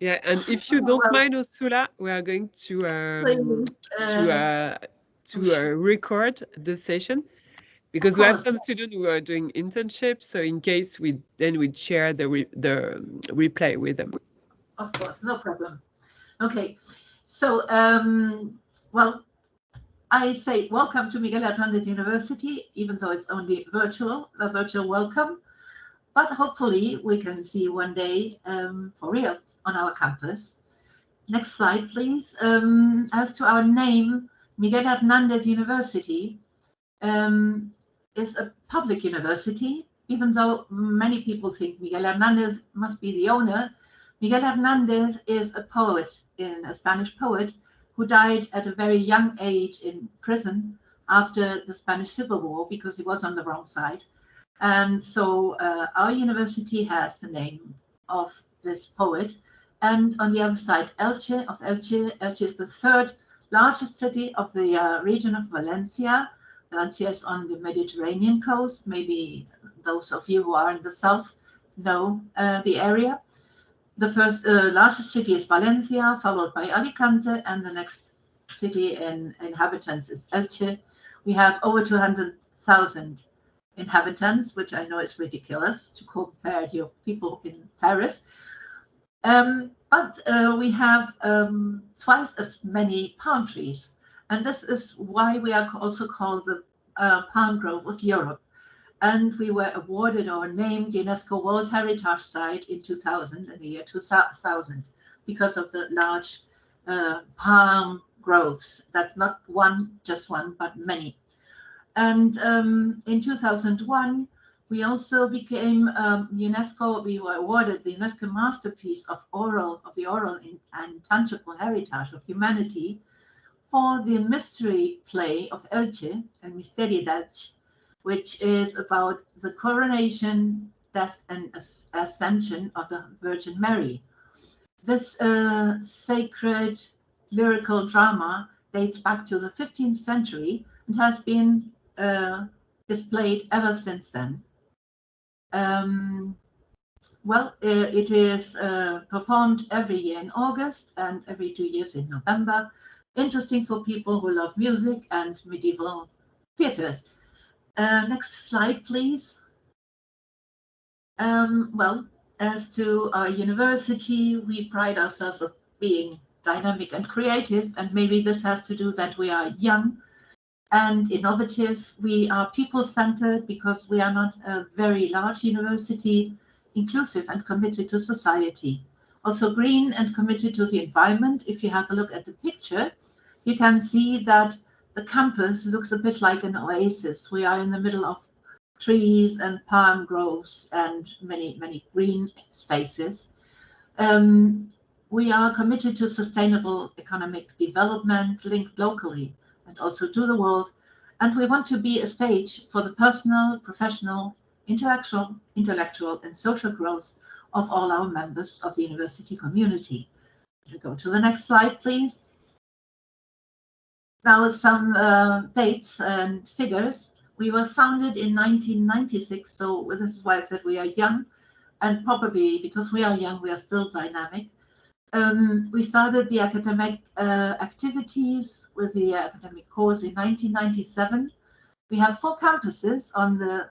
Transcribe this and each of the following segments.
Yeah, and if you don't Well, mind, Ursula, we are going please, to uh, record the session of because we have course, some students who are doing internships. So in case we'd share the replay with them. of course, no problem. Okay, so well, I say welcome to Miguel Hernandez University, even though it's only virtual, a virtual welcome. But hopefully we can see you one day for real on our campus. Next slide, please. As to our name, Miguel Hernandez University um, is a public university, even though many people think Miguel Hernandez must be the owner. Miguel Hernandez is a poet, a Spanish poet, who died at a very young age in prison after the Spanish Civil War because he was on the wrong side. And so our university has the name of this poet. And on the other side, Elche of Elche. Elche is the third largest city of the region of Valencia. Valencia is on the Mediterranean coast. Maybe those of you who are in the south know the area. The first largest city is Valencia, followed by Alicante, and the next city in inhabitants is Elche. We have over 200,000 inhabitants, which I know is ridiculous to compare to people in Paris. But we have twice as many palm trees. And this is why we are also called the Palm Grove of Europe. And we were awarded or named UNESCO World Heritage Site in 2000, in the year 2000, because of the large palm groves. That's not one, just one, but many. And in 2001, we also became UNESCO. We were awarded the UNESCO Masterpiece of the oral and tangible heritage of humanity for the mystery play of Elche, El Misteri d'Elche, which is about the coronation, death, and ascension of the Virgin Mary. This sacred lyrical drama dates back to the 15th century and has been displayed ever since then. Um, it is performed every year in August and every 2 years in November. Interesting for people who love music and medieval theaters. Next slide, please. As to our university, we pride ourselves of being dynamic and creative, and maybe this has to do that we are young and innovative. We are people-centered because we are not a very large university, inclusive and committed to society. Also green and committed to the environment. If you have a look at the picture, you can see that the campus looks a bit like an oasis. We are in the middle of trees and palm groves and many, many green spaces. We are committed to sustainable economic development linked locally and also to the world. And we want to be a stage for the personal, professional, intellectual, and social growth of all our members of the university community. We go to the next slide, please. Now, some dates and figures. We were founded in 1996, so this is why I said we are young, and probably because we are young, we are still dynamic. We started the academic activities with the academic course in 1997. We have 4 campuses. On the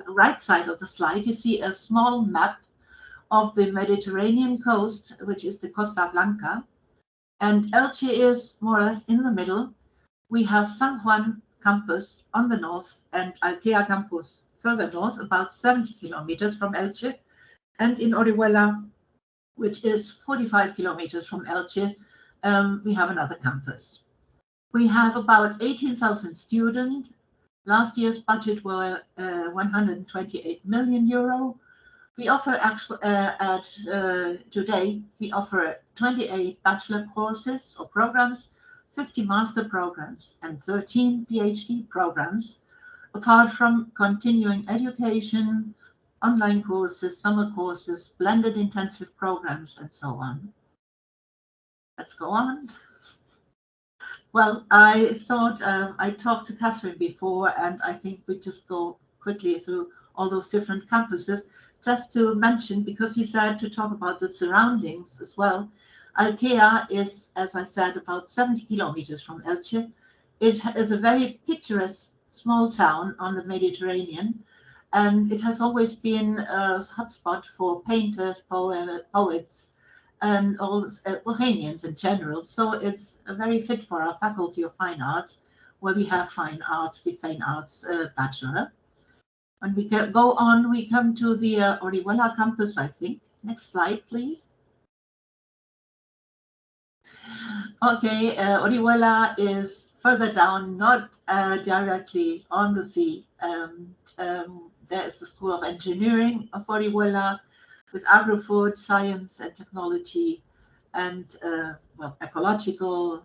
right side of the slide, you see a small map of the Mediterranean coast, which is the Costa Blanca. And Elche is more or less in the middle. We have San Juan campus on the north and Altea campus further north, about 70 kilometers from Elche. And in Orihuela, which is 45 kilometers from Elche, we have another campus. We have about 18,000 students. Last year's budget were 128 million euro. We offer today, we offer 28 bachelor courses or programs, 50 master programs, and 13 PhD programs, apart from continuing education, online courses, summer courses, blended intensive programs, and so on. Let's go on. Well, I thought I talked to Catherine before, and I think we just go quickly through all those different campuses just to mention, because he said to talk about the surroundings as well, Altea is, as I said, about 70 kilometers from Elche. It is a very picturesque small town on the Mediterranean, and it has always been a hotspot for painters, poets, and all Bohemians in general. So it's very fit for our Faculty of Fine Arts, where we have Fine Arts, the Fine Arts Bachelor. And we go on, we come to the Orihuela campus, I think. Next slide, please. Okay, Orihuela is further down, not directly on the sea. There is the School of Engineering of Orihuela with agri-food, science and technology, and well, ecological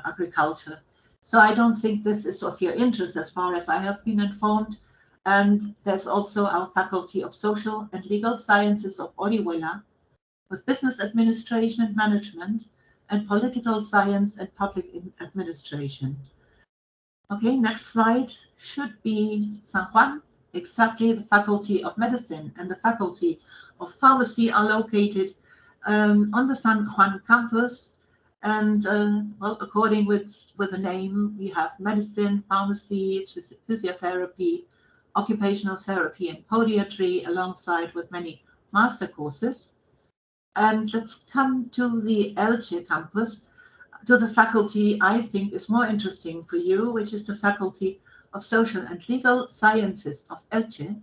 agriculture. So I don't think this is of your interest as far as I have been informed. And there's also our Faculty of Social and Legal Sciences of Orihuela with Business Administration and Management and Political Science and Public Administration. Okay, next slide should be San Juan. Exactly, the Faculty of Medicine and the Faculty of Pharmacy are located on the San Juan campus. And well, according with the name, we have medicine, pharmacy, physiotherapy, occupational therapy, and podiatry, alongside with many master courses. And let's come to the Elche campus, to the faculty I think is more interesting for you, which is the Faculty of Social and Legal Sciences of Elche.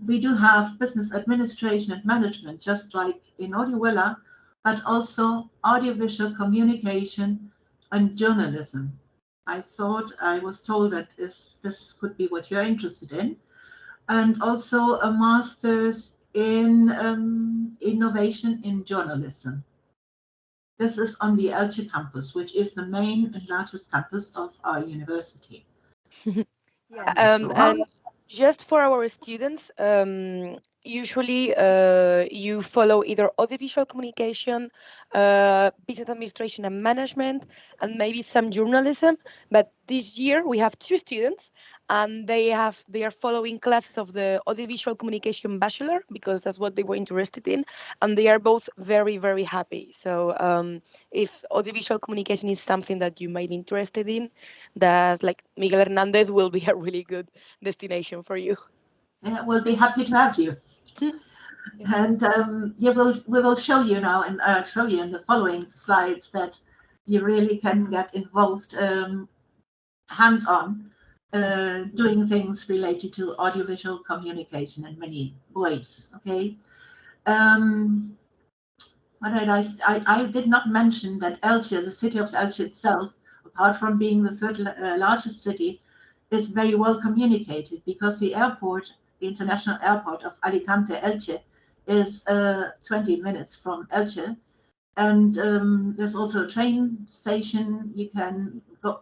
We do have business administration and management, just like in Orihuela, but also audiovisual communication and journalism. I was told that this could be what you're interested in. And also a master's in innovation in journalism. This is on the Elche campus, which is the main and largest campus of our university. Yeah, and just for our students, usually you follow either audiovisual communication, business administration and management, and maybe some journalism. But this year we have 2 students, and they are following classes of the audiovisual communication bachelor because that's what they were interested in, and they are both very, very happy. So if audiovisual communication is something that you might be interested in, that like Miguel Hernandez will be a really good destination for you. Yeah, we'll be happy to have you. And we will show you now, and show you in the following slides, that you really can get involved hands-on, doing things related to audiovisual communication in many ways. Okay. What did I did not mention that Elche, the city of Elche itself, apart from being the third largest city, is very well communicated, because the airport, the international airport of Alicante Elche, is 20 minutes from Elche, and there's also a train station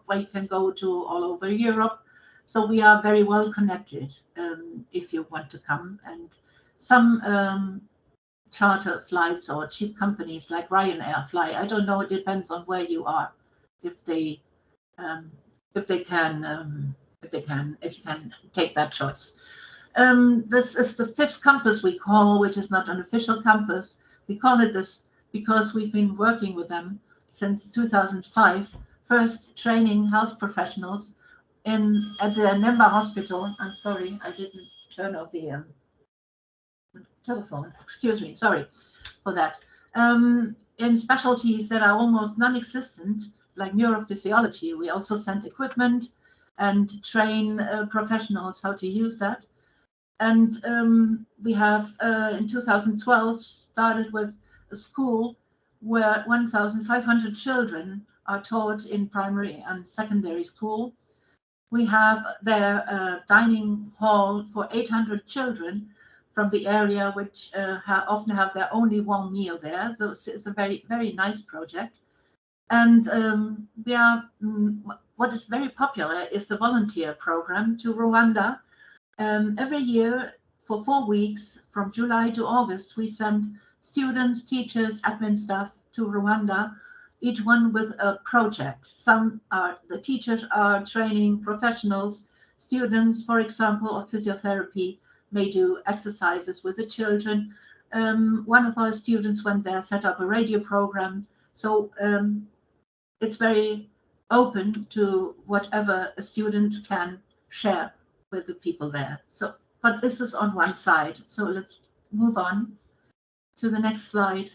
where you can go to all over Europe. So we are very well connected if you want to come. And some charter flights or cheap companies like Ryanair fly. I don't know. It depends on where you are. If you can take that choice. This is the 5th campus we call, which is not an official campus. We call it this because we've been working with them since 2005. First training health professionals at the Nemba Hospital. I'm sorry, I didn't turn off the telephone. Excuse me, sorry for that. In specialties that are almost non-existent, like neurophysiology, we also send equipment and train professionals how to use that. And we have, in 2012, started with a school where 1,500 children are taught in primary and secondary school. We have there a dining hall for 800 children from the area, which often have their only one meal there. So it's a very, very nice project. And what is very popular is the volunteer program to Rwanda. Every year for 4 weeks, from July to August, we send students, teachers, admin staff to Rwanda, each one with a project. The teachers are training professionals, students, for example, of physiotherapy, may do exercises with the children. One of our students went there, set up a radio program. So it's very open to whatever a student can share with the people there. So, but this is on one side. So let's move on to the next slide.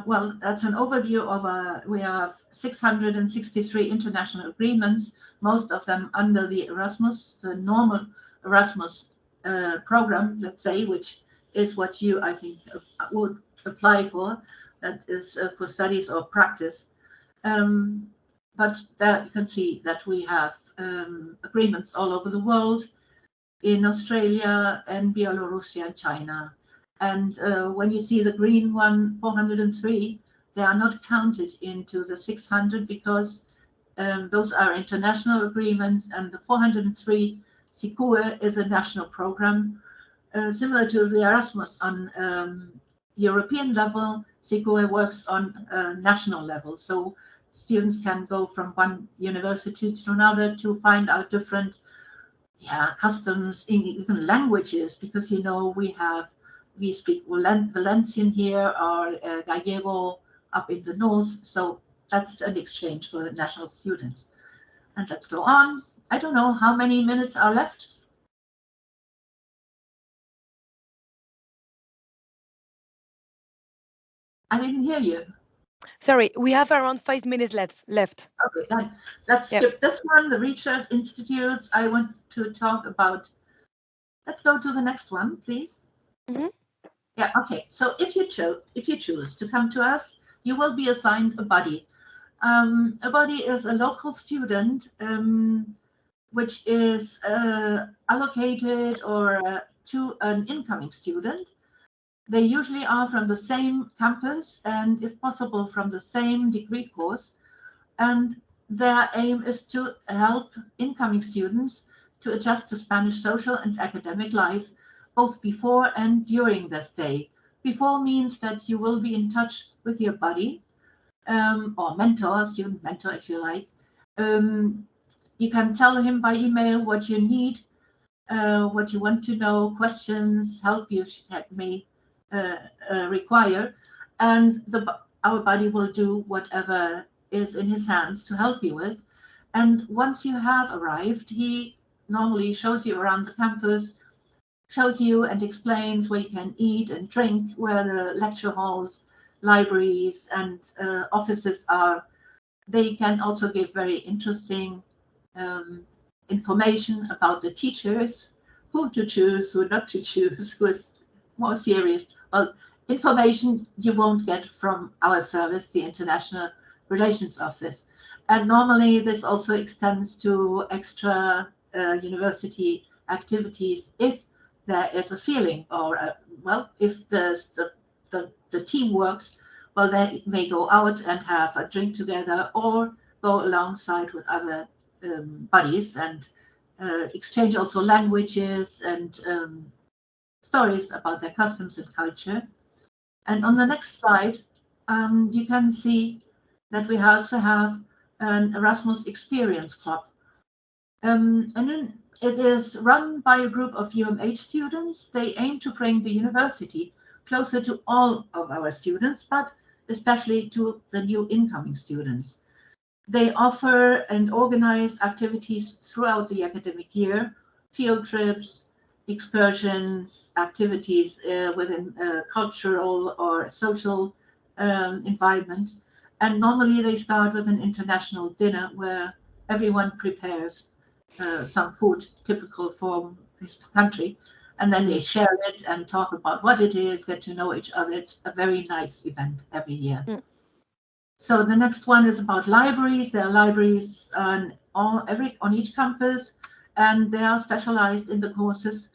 Well, that's an overview of we have 663 international agreements, most of them under the Erasmus, the normal Erasmus program, let's say, which is what you, I think, would apply for. That is for studies or practice. But there you can see that we have agreements all over the world, in Australia and Belarus and China. And when you see the green one, 403, they are not counted into the 600 because those are international agreements, and the 403 SICUE is a national program. Similar to the Erasmus on European level, SICUE works on national level. So students can go from one university to another to find out different customs, even languages, because you know we speak Valencian here or Gallego up in the north, so that's an exchange for national students. And let's go on. I don't know how many minutes are left. I didn't hear you. Sorry, we have around 5 minutes left. Okay, then let's skip this one, the research institutes. I want to talk about, let's go to the next one, please. Mm-hmm. Yeah, okay. So if you choose to come to us, you will be assigned a buddy. A buddy is a local student which is allocated or to an incoming student. They usually are from the same campus and, if possible, from the same degree course. And their aim is to help incoming students to adjust to Spanish social and academic life, both before and during their stay. Before means that you will be in touch with your buddy or mentor, student mentor, if you like. You can tell him by email what you need, what you want to know, questions, help you may require, and our buddy will do whatever is in his hands to help you with. And once you have arrived, he normally shows you around the campus, shows you and explains where you can eat and drink, where the lecture halls, libraries, and offices are. They can also give very interesting information about the teachers, who to choose, who not to choose, who is more serious. Well, information you won't get from our service, the International Relations Office. And normally this also extends to extra university activities if there is a feeling, or well, if the team works, well, they may go out and have a drink together or go alongside with other buddies and exchange also languages and stories about their customs and culture. And on the next slide, you can see that we also have an Erasmus Experience Club. And then it is run by a group of UMH students. They aim to bring the university closer to all of our students, but especially to the new incoming students. They offer and organize activities throughout the academic year, field trips, excursions, activities within cultural or social environment. And normally they start with an international dinner where everyone prepares some food typical for his country, and then they share it and talk about what it is, get to know each other. It's a very nice event every year. So the next one is about libraries. There are libraries on each campus, and they are specialized in the courses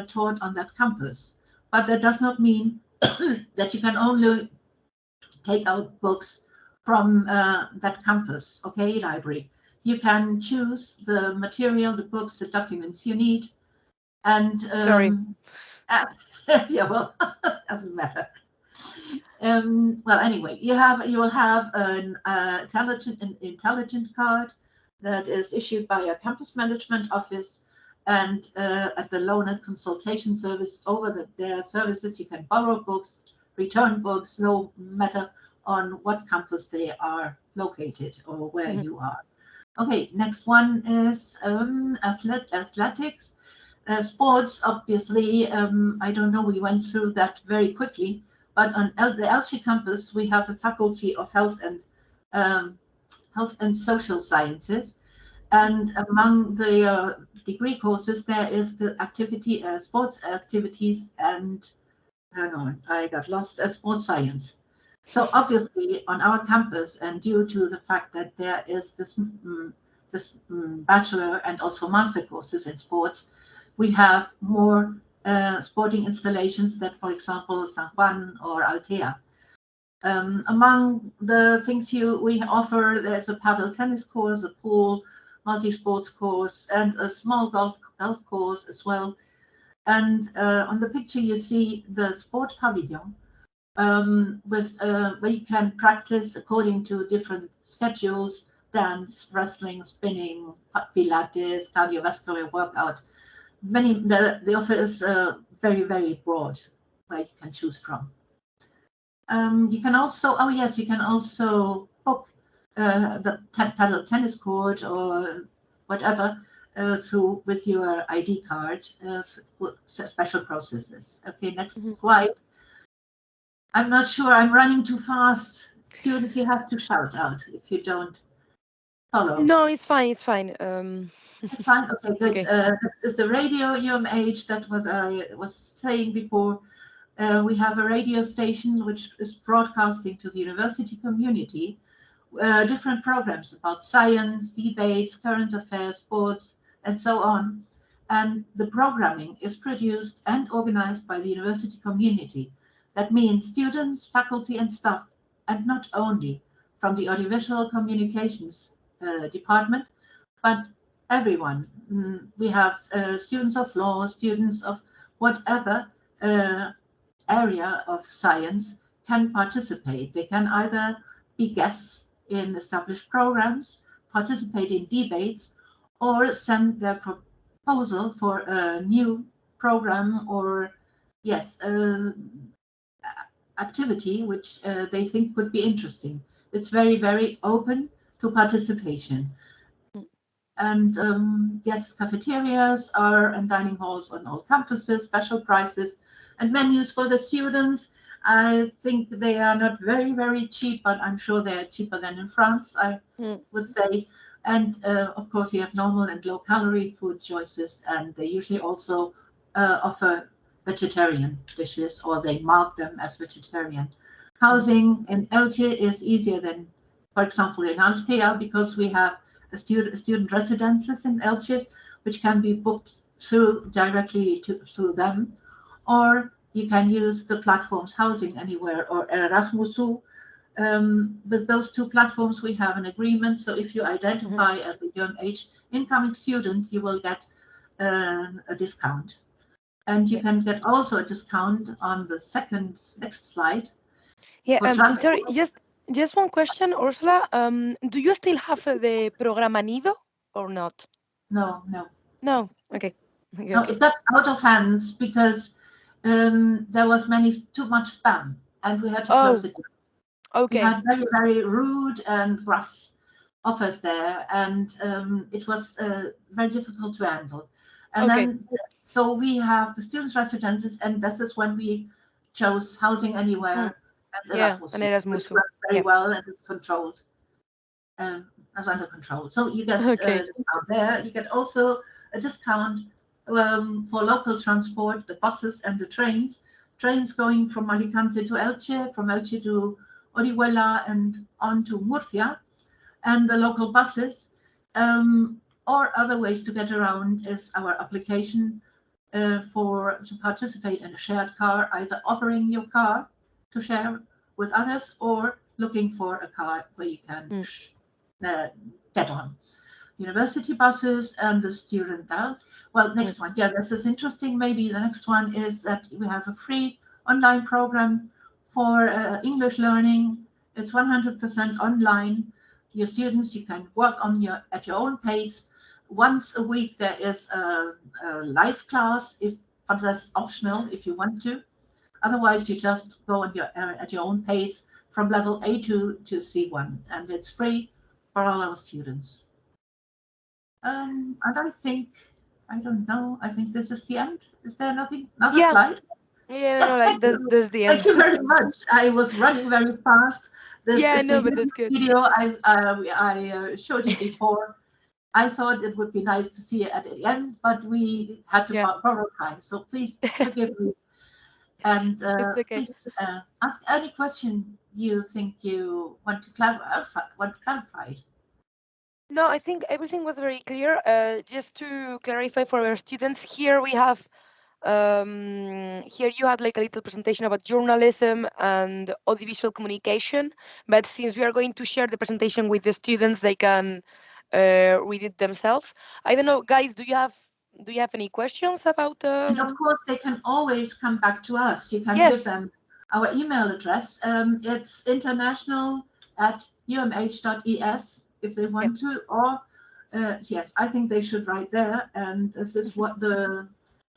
taught on that campus. But that does not mean that you can only take out books from that campus, okay, library. You can choose the material, the books, the documents you need. And Sorry. yeah, well, doesn't matter. Well, anyway, you will have an intelligent card that is issued by a campus management office, And at the loan and consultation service, over their services, you can borrow books, return books, no matter on what campus they are located or where you are. Okay, next one is athletics. Sports, obviously, I don't know, we went through that very quickly, but on the Elche campus, we have the Faculty of Health and Social Sciences. And among the degree courses, there is the sports activities and, hang on, I got lost, sports science. So obviously on our campus, and due to the fact that there is this bachelor and also master courses in sports, we have more sporting installations than, for example, San Juan or Altea. Among the things we offer, there's a paddle tennis course, a pool, multi-sports course, and a small golf course as well. And on the picture you see the sport pavilion with where you can practice according to different schedules: dance, wrestling, spinning, Pilates, cardiovascular workout. The offer is very, very broad, where you can choose from. You can also, you can also book the paddle tennis court or whatever with your ID card, special processes. Okay, next slide. I'm not sure, I'm running too fast. Students, you have to shout out if you don't follow. No, it's fine, it's fine. It's fine, okay, good. Okay. This is the radio UMH, that was I was saying before. We have a radio station which is broadcasting to the university community different programs about science, debates, current affairs, sports, and so on. And the programming is produced and organized by the university community. That means students, faculty, and staff, and not only from the audiovisual communications department, but everyone. We have students of law, students of whatever area of science can participate. They can either be guests in established programs, participate in debates, or send their proposal for a new program or, activity which they think would be interesting. It's very, very open to participation. And yes, cafeterias and dining halls on all campuses, special prices and menus for the students. I think they are not very, very cheap, but I'm sure they are cheaper than in France, I would say. And of course, you have normal and low calorie food choices, and they usually also offer vegetarian dishes, or they mark them as vegetarian. Housing in Elche is easier than, for example, in Altea, because we have student residences in Elche, which can be booked directly through them, or you can use the platforms Housing Anywhere or Erasmusu. With those two platforms, we have an agreement. So if you identify as a UMH incoming student, you will get a discount. And you can get also a discount on the next slide. Yeah, I'm sorry, just one question, Ursula. Do you still have the Programa Nido or not? No. No, okay. No, it got out of hands because there was too much spam, and we had to close it down. Okay. We had very, very rude and gross offers there, and it was very difficult to handle. And then, so we have the students' residences, and this is when we chose Housing Anywhere and Erasmus. Very well, and it's controlled, as under control. So you get a discount there. You get also a discount for local transport, the buses and the trains. Trains going from Alicante to Elche, from Elche to Orihuela and on to Murcia, and the local buses. Or other ways to get around is our application to participate in a shared car, either offering your car to share with others or looking for a car where you can get on. University buses and the student out. Well, next one. Yeah, this is interesting. Maybe the next one is that we have a free online program for English learning. It's 100% online. Your students, you can work at your own pace once a week there is a live class, but that's optional if you want to. Otherwise, you just go at your own pace from level A2 to C1, and it's free for all our students. And I don't know. I think this is the end. Is there nothing? Another slide? Yeah, no, like this the end. Thank you very much. I was running very fast. This is no, the but that's good. video I showed you before. I thought it would be nice to see it at the end, but we had to borrow time. So please forgive me. And please ask any question you think you want to clarify. No, I think everything was very clear. Just to clarify for our students, here we have here you had like a little presentation about journalism and audiovisual communication, but since we are going to share the presentation with the students, they can read it themselves. I don't know, guys, do you have any questions about And of course they can always come back to us. You can give them our email address. It's international@umh.es if they want to, or yes, I think they should write there, and this is what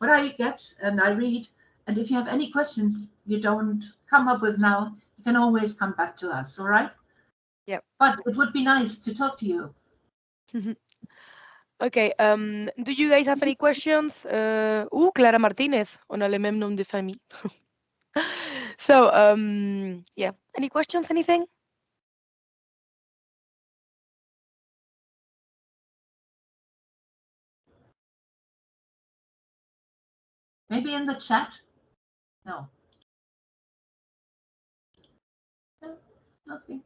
I get and I read. And if you have any questions you don't come up with now, you can always come back to us, all right? Yeah. But it would be nice to talk to you. Okay, do you guys have any questions? Clara Martinez, on a le même nom de famille. So, yeah, any questions, anything? Maybe in the chat? No. No, nothing.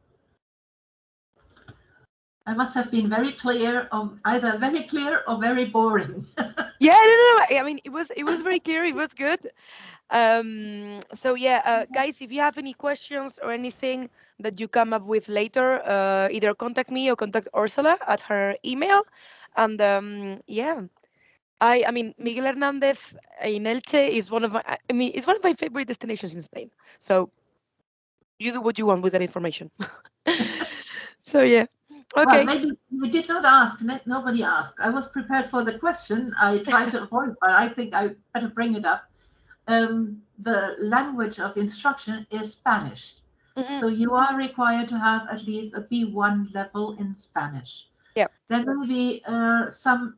I must have been very clear, or either very clear or very boring. Yeah, no. I mean, it was very clear. It was good. So yeah, guys, if you have any questions or anything that you come up with later, either contact me or contact Ursula at her email. And yeah, I mean, Miguel Hernandez in Elche is it's one of my favorite destinations in Spain. So you do what you want with that information. So yeah. Okay. Well, maybe we did not ask. Nobody asked. I was prepared for the question. I tried to avoid, but I think I better bring it up. The language of instruction is Spanish. So you are required to have at least a B1 level in Spanish. Yeah. There will be some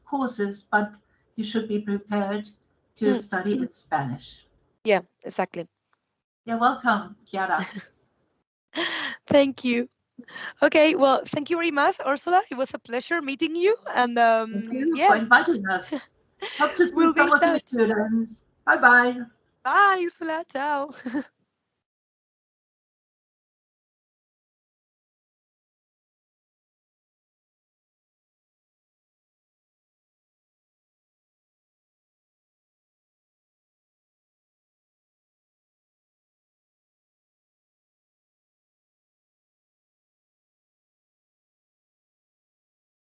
courses, but you should be prepared to study in Spanish. Yeah, exactly. You're welcome, Chiara. Thank you. Okay, well, thank you very much, Ursula. It was a pleasure meeting you. And thank you for inviting us. Hope to see some of you students. Bye-bye. Bye, Ursula. Ciao.